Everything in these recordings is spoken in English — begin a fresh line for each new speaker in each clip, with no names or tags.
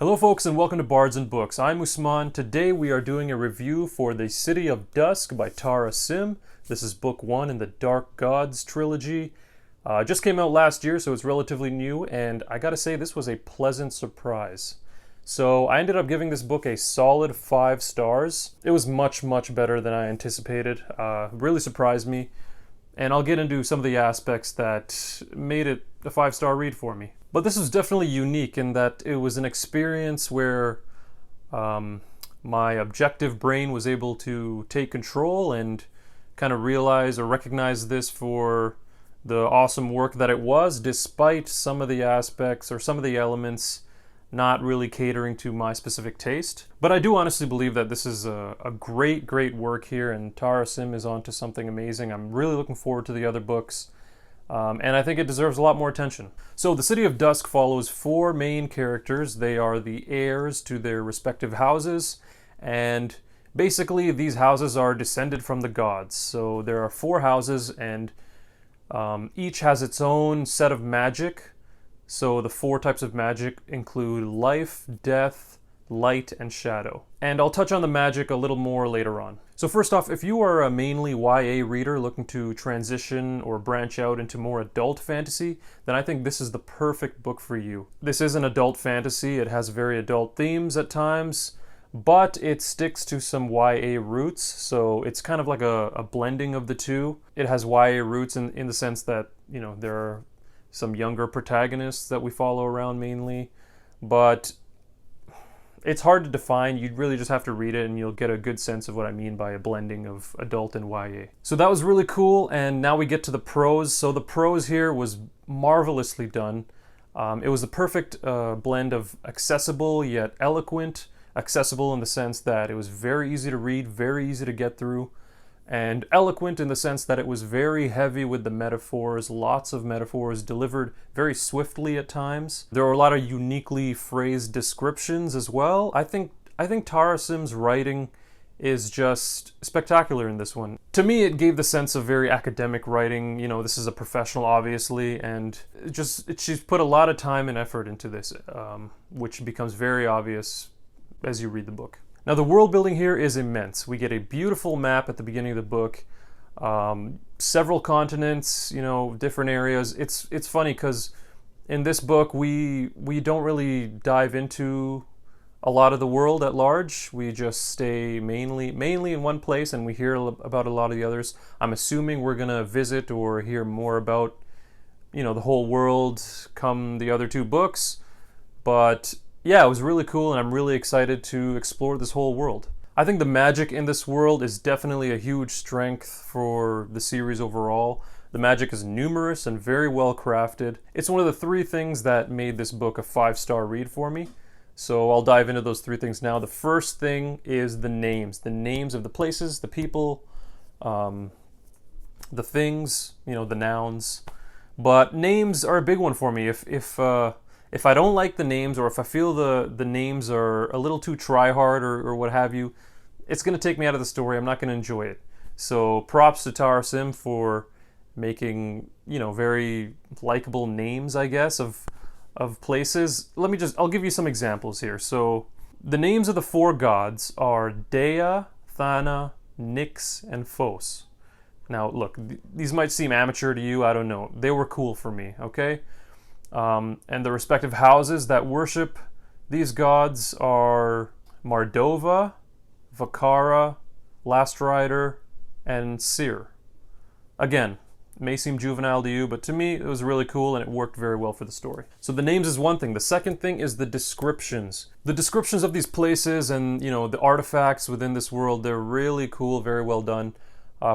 Hello folks and welcome to Bards and Books. I'm Usman. Today we are doing a review for the City of Dusk by Tara Sim. This is book 1 in the Dark Gods Trilogy. It just came out last year, so it's relatively new, and I gotta say this was a pleasant surprise. So I ended up giving this book a solid 5 stars. It was much better than I anticipated. Really surprised me, and I'll get into some of the aspects that made it a 5-star read for me. But this was definitely unique in that it was an experience where my objective brain was able to take control and kind of realize or recognize this for the awesome work that it was, despite some of the aspects or some of the elements not really catering to my specific taste. But I do honestly believe that this is a great work here, and Tara Sim is onto something amazing. I'm really looking forward to the other books. And I think it deserves a lot more attention. So the City of Dusk follows 4 main characters. They are the heirs to their respective houses, and basically these houses are descended from the gods. So there are 4 houses, and each has its own set of magic. So the 4 types of magic include life, death, light, and shadow. And I'll touch on the magic a little more later on. So first off, if you are a mainly YA reader looking to transition or branch out into more adult fantasy, then I think this is the perfect book for you. This is an adult fantasy. It has very adult themes at times, but it sticks to some YA roots, so it's kind of like a blending of the two. It has YA roots in the sense that, you know, there are some younger protagonists that we follow around mainly, but it's hard to define. You'd really just have to read it and you'll get a good sense of what I mean by a blending of adult and YA. So that was really cool, and now we get to the prose. So the prose here was marvelously done. It was the perfect blend of accessible yet eloquent. Accessible in the sense that it was very easy to read, very easy to get through, and eloquent in the sense that it was very heavy with the metaphors, lots of metaphors delivered very swiftly at times. There were a lot of uniquely phrased descriptions as well. I think Tara Sim's writing is just spectacular in this one. To me, it gave the sense of very academic writing. You know, this is a professional, obviously, and she's put a lot of time and effort into this, which becomes very obvious as you read the book. Now, the world building here is immense. We get a beautiful map at the beginning of the book, several continents, you know, different areas. It's funny because in this book we don't really dive into a lot of the world at large. We just stay mainly in one place, and we hear about a lot of the others. I'm assuming we're gonna visit or hear more about, you know, the whole world come the other 2 books, but yeah, it was really cool, and I'm really excited to explore this whole world. I think the magic in this world is definitely a huge strength for the series overall. The magic is numerous and very well crafted. It's one of the 3 things that made this book a 5-star read for me. So I'll dive into those 3 things now. The first thing is the names. The names of the places, the people, the things, you know, the nouns. But names are a big one for me. If I don't like the names, or if I feel the names are a little too try-hard or what have you, it's going to take me out of the story. I'm not going to enjoy it. So props to Tara Sim for making, you know, very likable names, I guess, of places. I'll give you some examples here. So the names of the 4 gods are Dea, Thana, Nyx, and Phos. Now, look, these might seem amateur to you. I don't know. They were cool for me, okay? And the respective houses that worship these gods are Mardova, Vakara, Last Rider, and Seer. Again, it may seem juvenile to you, but to me it was really cool and it worked very well for the story. So the names is one thing. The second thing is the descriptions. The descriptions of these places and, you know, the artifacts within this world, they're really cool, very well done.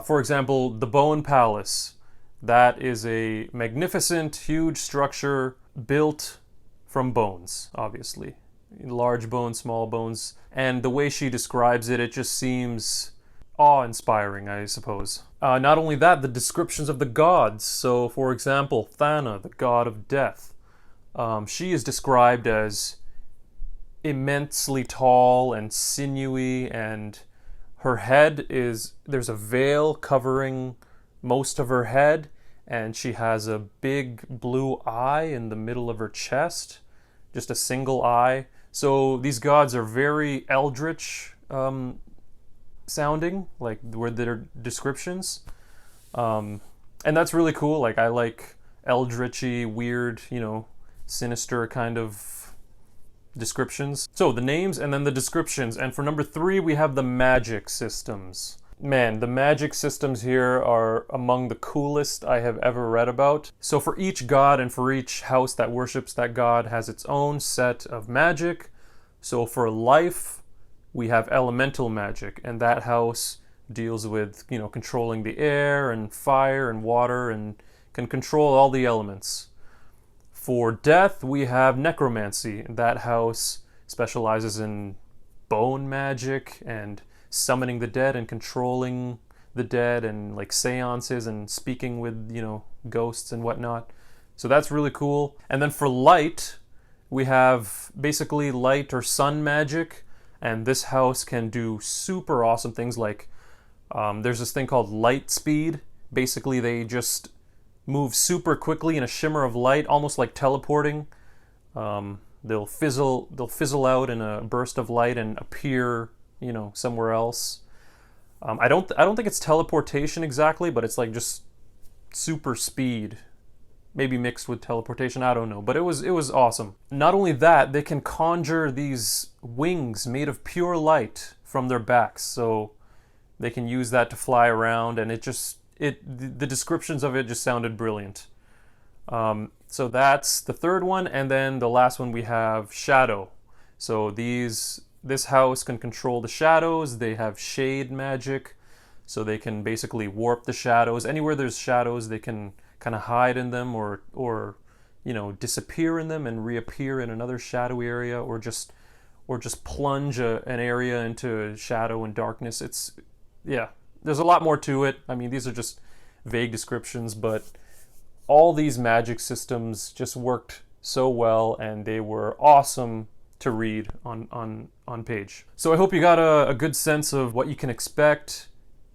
For example, the Bone Palace. That is a magnificent, huge structure built from bones, obviously. Large bones, small bones. And the way she describes it, it just seems awe-inspiring, I suppose. Not only that, the descriptions of the gods. So, for example, Thana, the god of death. She is described as immensely tall and sinewy, and her head there's a veil covering most of her head, and she has a big blue eye in the middle of her chest, just a single eye. So these gods are very eldritch sounding, like where their descriptions. And that's really cool. Like, I like eldritchy, weird, sinister kind of descriptions. So the names and then the descriptions. And for number 3, we have the magic systems. Man, the magic systems here are among the coolest I have ever read about. So for each god and for each house that worships that god has its own set of magic. So for life, we have elemental magic, and that house deals with, controlling the air and fire and water and can control all the elements. For death, we have necromancy. That house specializes in bone magic and summoning the dead and controlling the dead and like seances and speaking with, ghosts and whatnot. So that's really cool. And then for light, we have basically light or sun magic, and this house can do super awesome things like there's this thing called light speed. Basically, they just move super quickly in a shimmer of light, almost like teleporting. They'll fizzle out in a burst of light and appear, somewhere else. I don't think it's teleportation exactly, but it's like just super speed, maybe mixed with teleportation. I don't know, but it was awesome. Not only that, they can conjure these wings made of pure light from their backs, so they can use that to fly around, and the descriptions of it just sounded brilliant. So that's the third one, and then the last one we have shadow. So this house can control the shadows. They have shade magic, so they can basically warp the shadows. Anywhere there's shadows, they can kind of hide in them or disappear in them and reappear in another shadowy area, or just plunge an area into shadow and darkness. There's a lot more to it. I mean, these are just vague descriptions, but all these magic systems just worked so well, and they were awesome to read on page. So I hope you got a good sense of what you can expect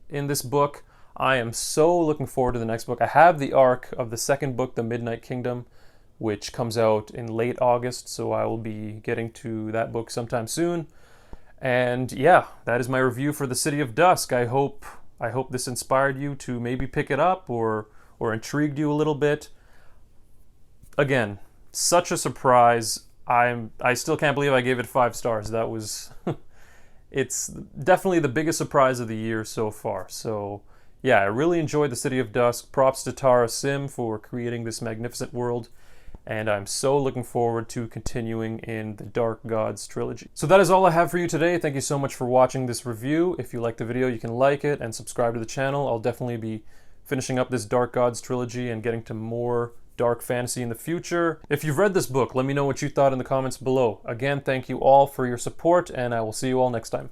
in this book. I am so looking forward to the next book. I have the arc of the second book, The Midnight Kingdom, which comes out in late August, so I will be getting to that book sometime soon. And yeah, that is my review for The City of Dusk. I hope this inspired you to maybe pick it up or intrigued you a little bit. Again, such a surprise. I still can't believe I gave it 5 stars. That was it's definitely the biggest surprise of the year so far. So yeah, I really enjoyed The City of Dusk. Props to Tara Sim for creating this magnificent world. And I'm so looking forward to continuing in the Dark Gods Trilogy. So that is all I have for you today. Thank you so much for watching this review. If you liked the video, you can like it and subscribe to the channel. I'll definitely be finishing up this Dark Gods Trilogy and getting to more dark fantasy in the future. If you've read this book, let me know what you thought in the comments below. Again, thank you all for your support, and I will see you all next time.